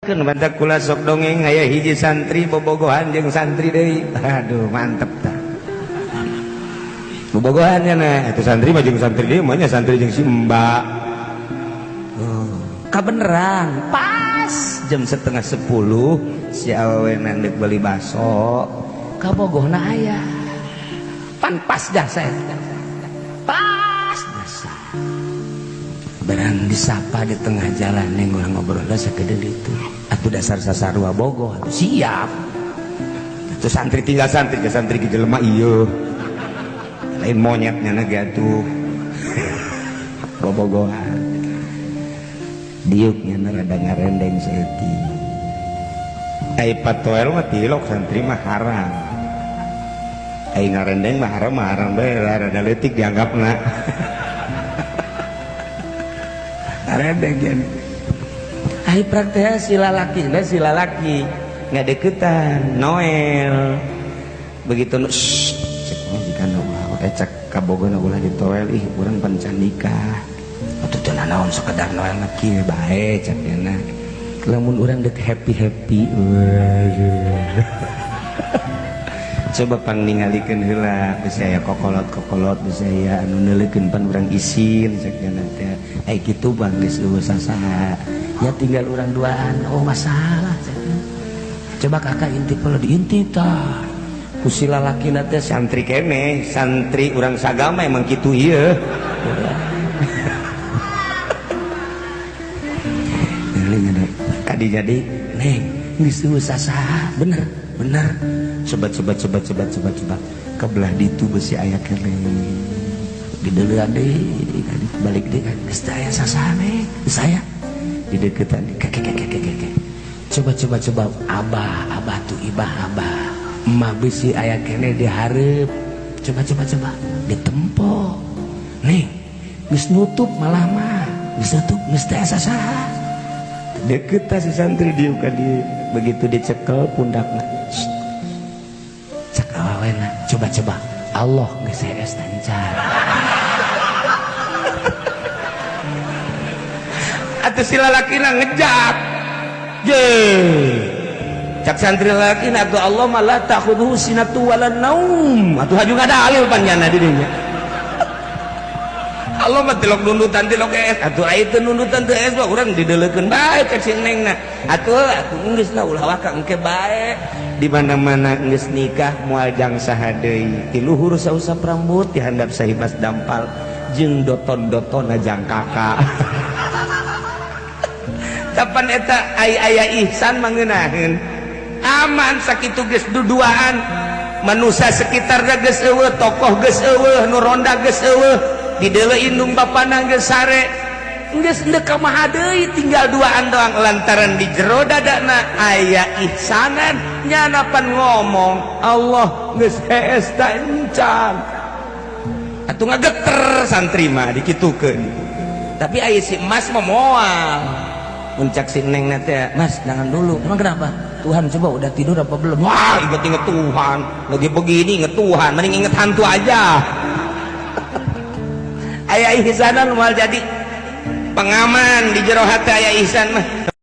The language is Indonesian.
Mantap kula sok dongeng aya hiji santri bobogohan jeung santri deui. Aduh mantep tah. Bobogohan nya eta santri mah jeung santri deui mah nya santri jeung si Mbak. Kabeneran pas jam 9:30 si awewe nandek beli baso ka bogohna aya. Pan pas dah saya. Pas dasar. Barang disapa di tengah jalan neng orang ngobrol lah sekedar itu. Aku dasar sasarua bogoh, aku siap. Itu santri tinggal santri ke santri ke jelema iyo. Lain monyetnya naga tuh. Bobogohan. Diuknya nerada ngarendeng seeti. Ai patoel mah tilok santri mah haram. Ai ngarendeng mah haram bae rada leutik dianggapna. Arendeng ai praktek sila laki nggak deketan Noel begitu cek majikan cek kabogona ulah ditoel ih urang pancan nikah atuh teu naon sekedar Noel kieu bae cek enak lamun urang dek happy coba pang ningalikeun heula geus aya kokolot geus aya anu neuleukeun pan urang isin cek teh ai kitu bang geus eueuh sasaha ya tinggal urang duaan oh masalah cek coba kakak intip kalau diintip tah ku si lalakina teh santri keneh santri urang sagama emang kitu ieu kadi jadi neng geus eueuh sasaha bener coba kebelah ditu besi aya kene dideuleuan deui balik deui geus teh aya sasaha neng saya di deketan coba abah tuh ibah abah emak besi aya kene dihareup coba ditempo nih geus nutup malah mah geus nutup geus teh sasaha deket si santri dieu ka dieu begitu dicekel pundakna cek awawena coba Allah geus hees tancar atuh si lalakina ngejak ye cak santri lalakina atuh Allah mah la takhudhu sinatu wala naum atuh haju ngadalil panjana di dinya Allah mah tilok nundutan tilok es atuh aya teu nundutan teu es mah urang dideuleukeun bae cek si nengna atuh geus na ulah waka engke bae di mana-mana geus nikah moal jang saha deui ti luhur sausap rambut di handap sahibas dampal jeung doton-dotonna jang kakak kapan eta aya ihsan mangeunahkeun aman sakitu geus duduaan manusia sekitarna geus eueuh tokoh geus eueuh nu ronda geus eueuh dideuleu indung bapana geus sare geus teu kumaha deui tinggal duaan doang lantaran di jero dadana aya ihsanan nyana pan ngomong Allah geus hees tancan atuh ngageter santri mah dikitukeun tapi aya si emas mah moal puncak si neng nate mas jangan dulu emang kenapa Tuhan coba udah tidur apa belum wah inget Tuhan lagi begini inget Tuhan mending inget hantu aja aya ihsanan moal jadi pengaman di jero hati aya ihsan mah